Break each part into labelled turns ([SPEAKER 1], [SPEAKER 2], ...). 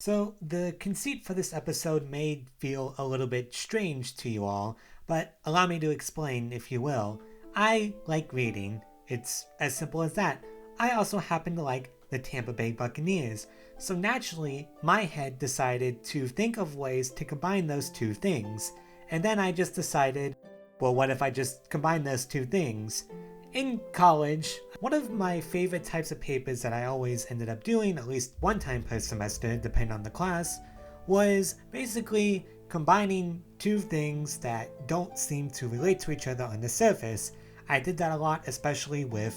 [SPEAKER 1] So, the conceit for this episode may feel a little bit strange to you all, but allow me to explain, if you will. I like reading. It's as simple as that. I also happen to like the Tampa Bay Buccaneers. So, naturally, my head decided to think of ways to combine those two things. And then I just decided, well, what if I just combine those two things? In college, one of my favorite types of papers that I always ended up doing, at least one time per semester, depending on the class, was basically combining two things that don't seem to relate to each other on the surface. I did that a lot, especially with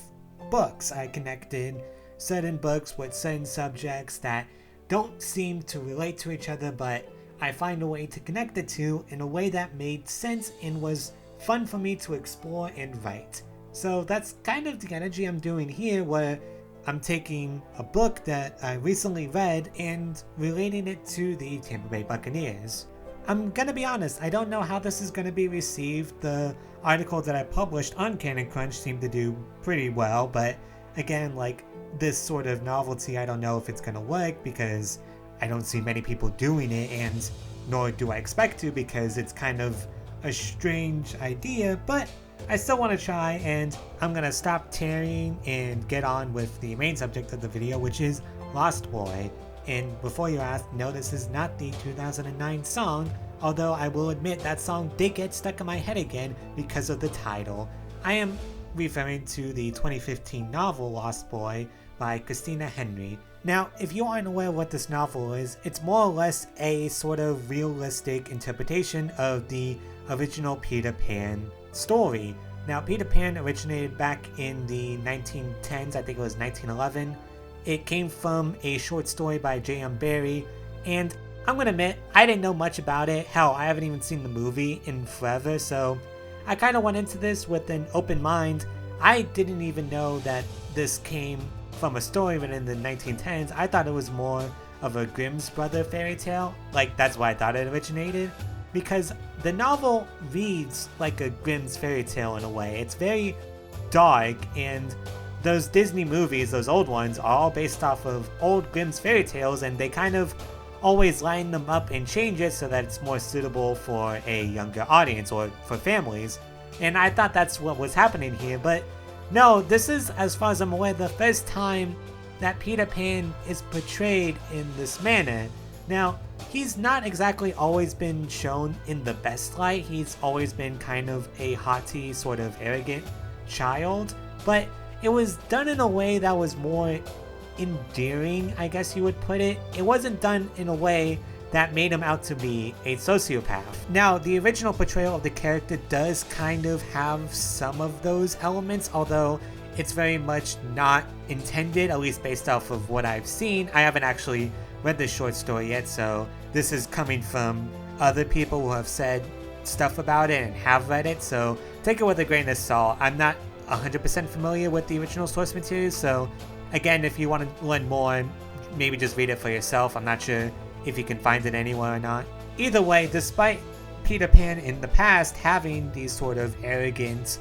[SPEAKER 1] books. I connected certain books with certain subjects that don't seem to relate to each other, but I find a way to connect the two in a way that made sense and was fun for me to explore and write. So that's kind of the energy I'm doing here, where I'm taking a book that I recently read and relating it to the Tampa Bay Buccaneers. I'm gonna be honest, I don't know how this is gonna be received. The article that I published on Canon Crunch seemed to do pretty well, but again, like this sort of novelty, I don't know if it's gonna work because I don't see many people doing it, and nor do I expect to because it's kind of a strange idea, but I still want to try, and I'm gonna stop tearing and get on with the main subject of the video, which is Lost Boy. And before you ask, no, this is not the 2009 song, although I will admit that song did get stuck in my head again because of the title. I am referring to the 2015 novel Lost Boy by Christina Henry. Now, if you aren't aware of what this novel is, it's more or less a sort of realistic interpretation of the original Peter Pan story. Now, Peter Pan originated back in the 1910s, I think it was 1911. It came from a short story by J.M. Barrie, and I'm gonna admit, I didn't know much about it. Hell, I haven't even seen the movie in forever, so I kind of went into this with an open mind. I didn't even know that this came from a story written in the 1910s. I thought it was more of a Grimm's brother fairy tale. Like, that's why I thought it originated. Because the novel reads like a Grimm's fairy tale in a way. It's very dark, and those Disney movies, those old ones, are all based off of old Grimm's fairy tales, and they kind of always line them up and change it so that it's more suitable for a younger audience or for families. And I thought that's what was happening here, but no, this is, as far as I'm aware, the first time that Peter Pan is portrayed in this manner. Now, he's not exactly always been shown in the best light. He's always been kind of a haughty, sort of arrogant child, but it was done in a way that was more endearing, I guess you would put it. It wasn't done in a way that made him out to be a sociopath. Now, the original portrayal of the character does kind of have some of those elements, although it's very much not intended, at least based off of what I've seen. I haven't actually read the short story yet, so this is coming from other people who have said stuff about it and have read it, so take it with a grain of salt. I'm not 100% familiar with the original source material, so again, if you want to learn more, maybe just read it for yourself. I'm not sure if you can find it anywhere or not. Either way, despite Peter Pan in the past having these sort of arrogant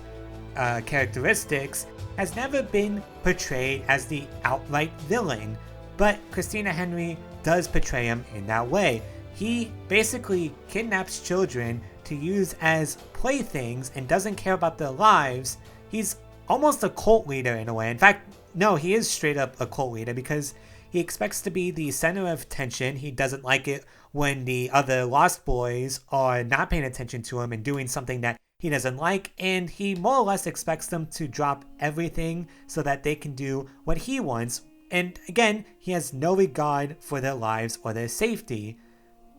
[SPEAKER 1] characteristics, has never been portrayed as the outright villain, but Christina Henry does portray him in that way. He basically kidnaps children to use as playthings and doesn't care about their lives. He's almost a cult leader in a way. In fact, no, he is straight up a cult leader because he expects to be the center of attention. He doesn't like it when the other Lost Boys are not paying attention to him and doing something that he doesn't like, and he more or less expects them to drop everything so that they can do what he wants. And again, he has no regard for their lives or their safety.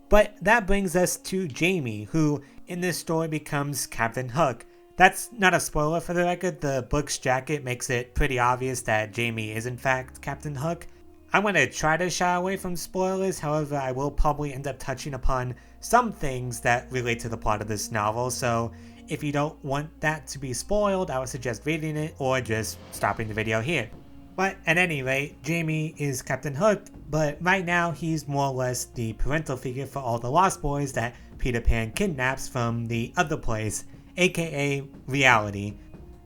[SPEAKER 1] But that brings us to Jamie, who in this story becomes Captain Hook. That's not a spoiler for the record. The book's jacket makes it pretty obvious that Jamie is in fact Captain Hook. I'm going to try to shy away from spoilers, however I will probably end up touching upon some things that relate to the plot of this novel, so if you don't want that to be spoiled, I would suggest reading it or just stopping the video here. But at any rate, Jamie is Captain Hook, but right now he's more or less the parental figure for all the Lost Boys that Peter Pan kidnaps from the other place, aka reality.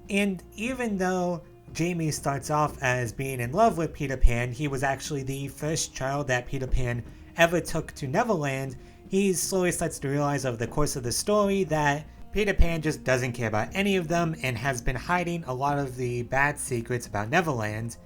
[SPEAKER 1] And even though Jamie starts off as being in love with Peter Pan, he was actually the first child that Peter Pan ever took to Neverland, he slowly starts to realize over the course of the story that Peter Pan just doesn't care about any of them and has been hiding a lot of the bad secrets about Neverland.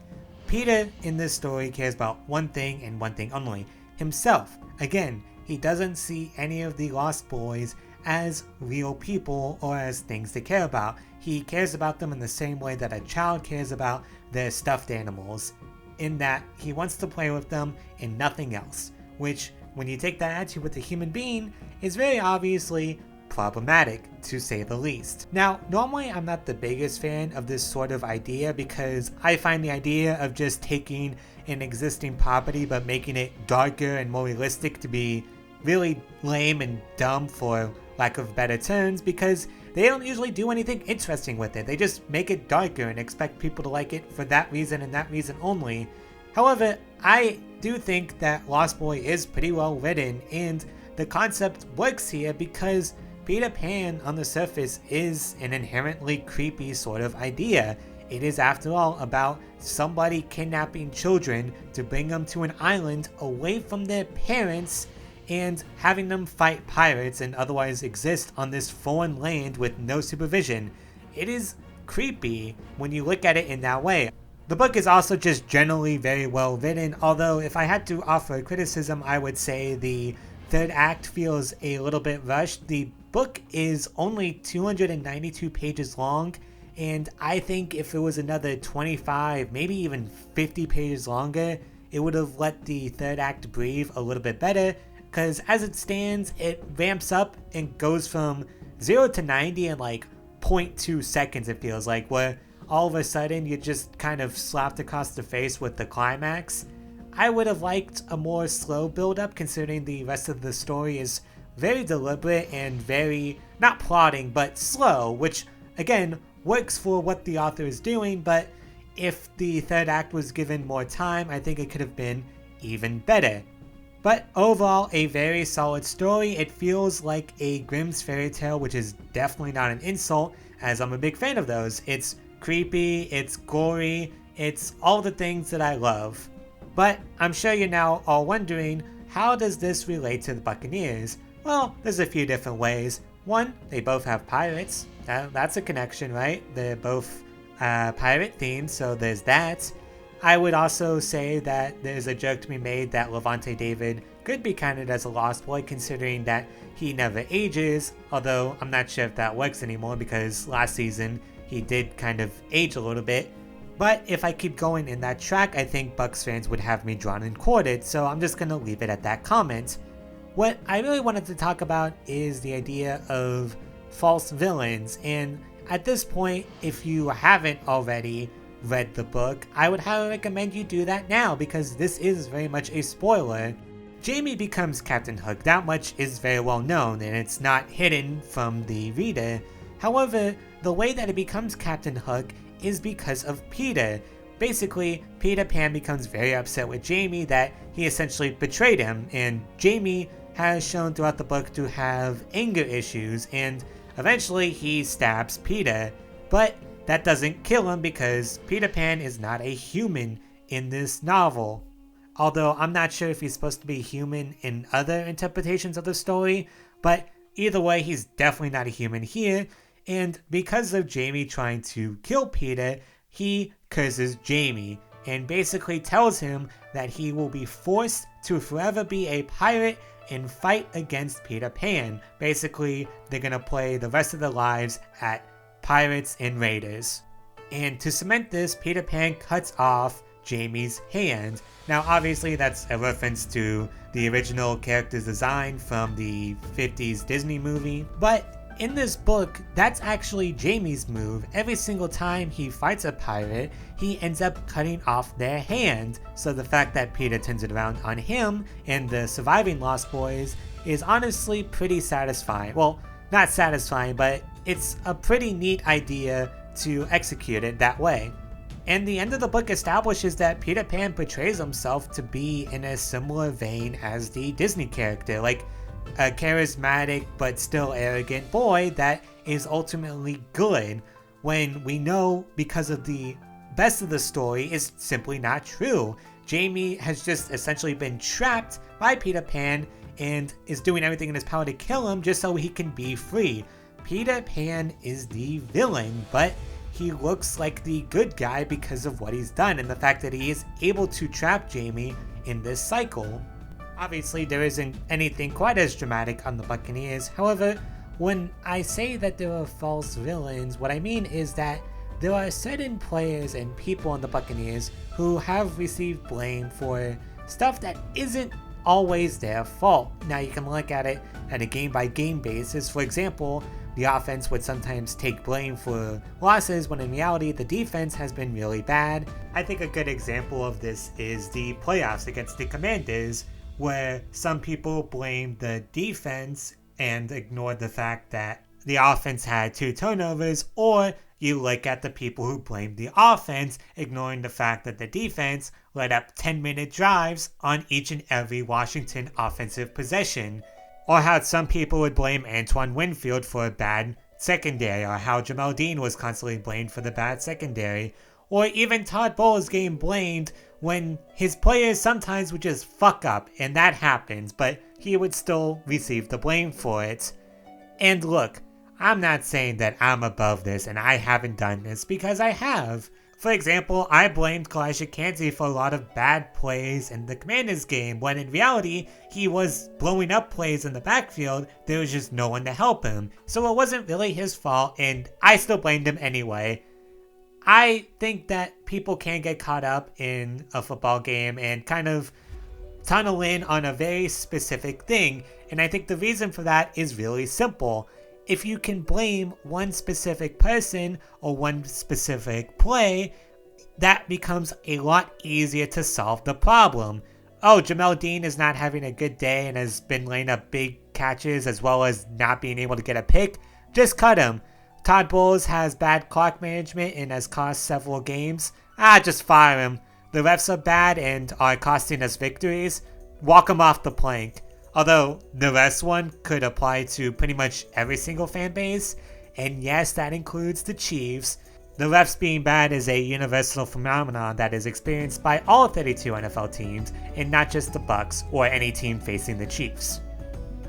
[SPEAKER 1] Peter in this story cares about one thing and one thing only, himself. Again, he doesn't see any of the Lost Boys as real people or as things to care about. He cares about them in the same way that a child cares about their stuffed animals, in that he wants to play with them and nothing else, which, when you take that attitude with a human being, is very obviously problematic, to say the least. Now, normally I'm not the biggest fan of this sort of idea because I find the idea of just taking an existing property but making it darker and more realistic to be really lame and dumb, for lack of better terms, because they don't usually do anything interesting with it. They just make it darker and expect people to like it for that reason and that reason only. However, I do think that Lost Boy is pretty well written, and the concept works here because Peter Pan on the surface is an inherently creepy sort of idea. It is, after all, about somebody kidnapping children to bring them to an island away from their parents and having them fight pirates and otherwise exist on this foreign land with no supervision. It is creepy when you look at it in that way. The book is also just generally very well written, although if I had to offer a criticism, I would say the third act feels a little bit rushed. The book is only 292 pages long, and I think if it was another 25, maybe even 50 pages longer, it would have let the third act breathe a little bit better, because as it stands, it ramps up and goes from 0 to 90 in like 0.2 seconds, it feels like, where all of a sudden you're just kind of slapped across the face with the climax. I would have liked a more slow build-up, considering the rest of the story is very deliberate and very, not plotting, but slow, which again works for what the author is doing, but if the third act was given more time, I think it could have been even better. But overall, a very solid story. It feels like a Grimm's fairy tale, which is definitely not an insult, as I'm a big fan of those. It's creepy, it's gory, it's all the things that I love. But I'm sure you're now all wondering, how does this relate to the Buccaneers? Well, there's a few different ways. One, they both have pirates. That's a connection, right? They're both pirate themed, so there's that. I would also say that there's a joke to be made that Levante David could be counted as a Lost Boy, considering that he never ages, although I'm not sure if that works anymore because last season he did kind of age a little bit. But if I keep going in that track, I think Bucs fans would have me drawn and quartered, so I'm just going to leave it at that comment. What I really wanted to talk about is the idea of false villains, and at this point, if you haven't already read the book, I would highly recommend you do that now, because this is very much a spoiler. Jamie becomes Captain Hook, that much is very well known, and it's not hidden from the reader. However, the way that it becomes Captain Hook is because of Peter. Basically, Peter Pan becomes very upset with Jamie that he essentially betrayed him, and Jamie has shown throughout the book to have anger issues, and eventually he stabs Peter. But that doesn't kill him because Peter Pan is not a human in this novel. Although I'm not sure if he's supposed to be human in other interpretations of the story, but either way, he's definitely not a human here. And because of Jamie trying to kill Peter, he curses Jamie and basically tells him that he will be forced to forever be a pirate and fight against Peter Pan. Basically, they're gonna play the rest of their lives at pirates and raiders. And to cement this, Peter Pan cuts off Jamie's hand. Now obviously that's a reference to the original character's design from the 50s Disney movie, but in this book, that's actually Jamie's move. Every single time he fights a pirate, he ends up cutting off their hand. So the fact that Peter turns it around on him and the surviving Lost Boys is honestly pretty satisfying. Well, not satisfying, but it's a pretty neat idea to execute it that way. And the end of the book establishes that Peter Pan portrays himself to be in a similar vein as the Disney character, like a charismatic but still arrogant boy that is ultimately good, when we know, because of the best of the story, is simply not true. Jamie has just essentially been trapped by Peter Pan and is doing everything in his power to kill him just so he can be free. Peter Pan is the villain, but he looks like the good guy because of what he's done and the fact that he is able to trap Jamie in this cycle. Obviously, there isn't anything quite as dramatic on the Buccaneers. However, when I say that there are false villains, what I mean is that there are certain players and people on the Buccaneers who have received blame for stuff that isn't always their fault. Now, you can look at it at a game-by-game basis. For example, the offense would sometimes take blame for losses when in reality the defense has been really bad. I think a good example of this is the playoffs against the Commanders, where some people blame the defense and ignore the fact that the offense had 2 turnovers, or you look at the people who blame the offense, ignoring the fact that the defense led up 10-minute drives on each and every Washington offensive possession. Or how some people would blame Antoine Winfield for a bad secondary, or how Jamel Dean was constantly blamed for the bad secondary. Or even Todd Bowles getting blamed when his players sometimes would just fuck up, and that happens, but he would still receive the blame for it. And look, I'm not saying that I'm above this and I haven't done this, because I have. For example, I blamed Kalijah Kancey for a lot of bad plays in the Commanders game, when in reality, he was blowing up plays in the backfield. There was just no one to help him. So it wasn't really his fault, and I still blamed him anyway. I think that people can get caught up in a football game and kind of tunnel in on a very specific thing, and I think the reason for that is really simple. If you can blame one specific person or one specific play, that becomes a lot easier to solve the problem. Oh, Jamel Dean is not having a good day and has been laying up big catches as well as not being able to get a pick. Just cut him. Todd Bowles has bad clock management and has cost several games. Just fire him. The refs are bad and are costing us victories. Walk him off the plank. Although the rest one could apply to pretty much every single fan base, and yes, that includes the Chiefs. The refs being bad is a universal phenomenon that is experienced by all 32 NFL teams, and not just the Bucs or any team facing the Chiefs.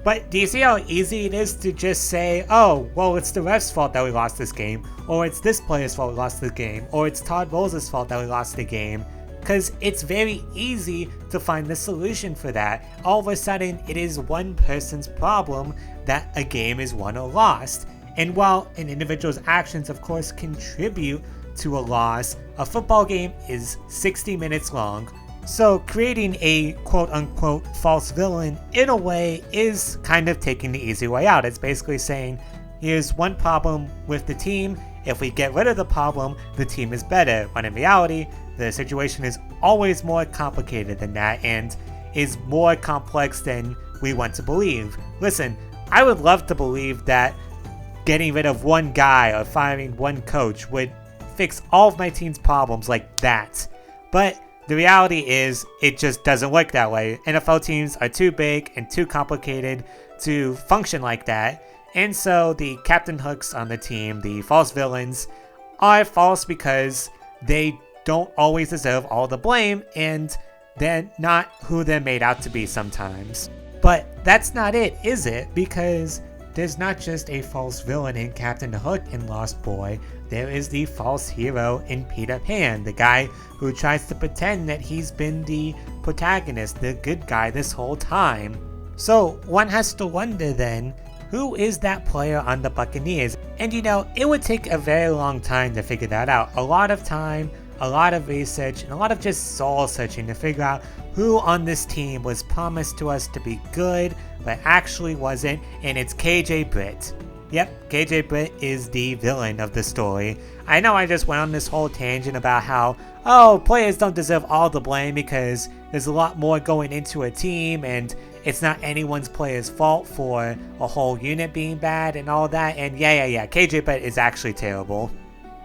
[SPEAKER 1] But do you see how easy it is to just say, oh, well, it's the refs' fault that we lost this game, or it's this player's fault we lost the game, or it's Todd Bowles' fault that we lost the game? Because it's very easy to find the solution for that. All of a sudden, it is one person's problem that a game is won or lost. And while an individual's actions, of course, contribute to a loss, a football game is 60 minutes long. So creating a quote-unquote false villain, in a way, is kind of taking the easy way out. It's basically saying, here's one problem with the team. If we get rid of the problem, the team is better. When in reality, the situation is always more complicated than that and is more complex than we want to believe. Listen, I would love to believe that getting rid of one guy or firing one coach would fix all of my team's problems like that. But the reality is, it just doesn't work that way. NFL teams are too big and too complicated to function like that. And so the Captain Hooks on the team, the false villains, are false because they don't always deserve all the blame, and they're not who they're made out to be sometimes. But that's not it, is it? Because there's not just a false villain in Captain Hook and Lost Boy, there is the false hero in Peter Pan, the guy who tries to pretend that he's been the protagonist, the good guy this whole time. So one has to wonder then, who is that player on the Buccaneers? And you know, it would take a very long time to figure that out. A lot of time, a lot of research, and a lot of just soul searching to figure out who on this team was promised to us to be good, but actually wasn't, and it's KJ Britt. Yep, KJ Britt is the villain of the story. I know I just went on this whole tangent about how, oh, players don't deserve all the blame because there's a lot more going into a team, and it's not anyone's player's fault for a whole unit being bad and all that, and yeah, KJ Britt is actually terrible.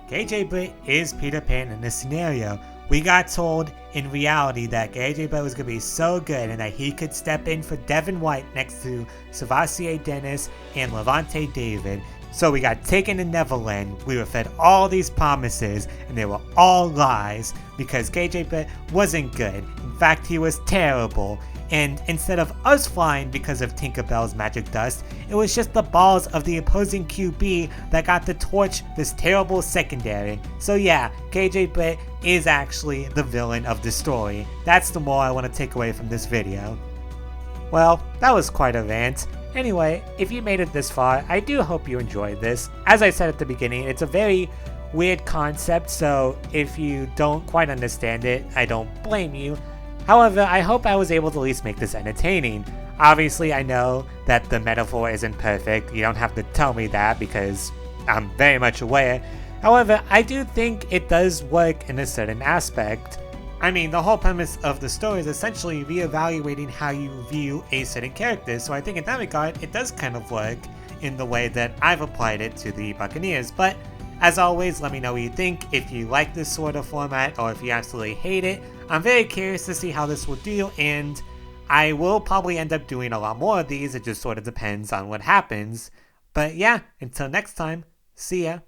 [SPEAKER 1] KJ Britt is Peter Pan in this scenario. We got told in reality that KJ Britt was going to be so good and that he could step in for Devin White next to Savasier Dennis and Levante David. So we got taken to Neverland. We were fed all these promises and they were all lies. because KJ Britt wasn't good. In fact, he was terrible. And instead of us flying because of Tinkerbell's magic dust, it was just the balls of the opposing QB that got to torch this terrible secondary. So yeah, KJ Britt is actually the villain of the story. That's the more I want to take away from this video. Well, that was quite a rant. Anyway, if you made it this far, I do hope you enjoyed this. As I said at the beginning, it's a very weird concept, so if you don't quite understand it, I don't blame you. However, I hope I was able to at least make this entertaining. Obviously, I know that the metaphor isn't perfect. You don't have to tell me that because I'm very much aware. However, I do think it does work in a certain aspect. I mean, the whole premise of the story is essentially reevaluating how you view a certain character, so I think in that regard, it does kind of work in the way that I've applied it to the Buccaneers. But as always, let me know what you think, if you like this sort of format or if you absolutely hate it. I'm very curious to see how this will do, and I will probably end up doing a lot more of these. It just sort of depends on what happens. But yeah, until next time, see ya.